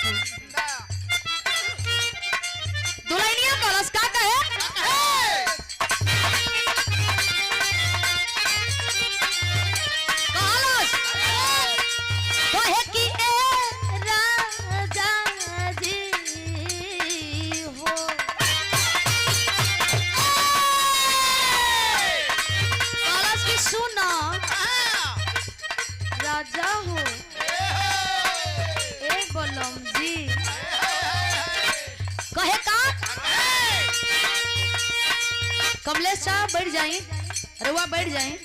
की दुल्हनिया कलश का कहे कलश कहे कि ए राजा जी हो कलश की सुना राजा हो ए बोलम जी कहे का कमलेश साहब बैठ जाइए रुआ बैठ जाइए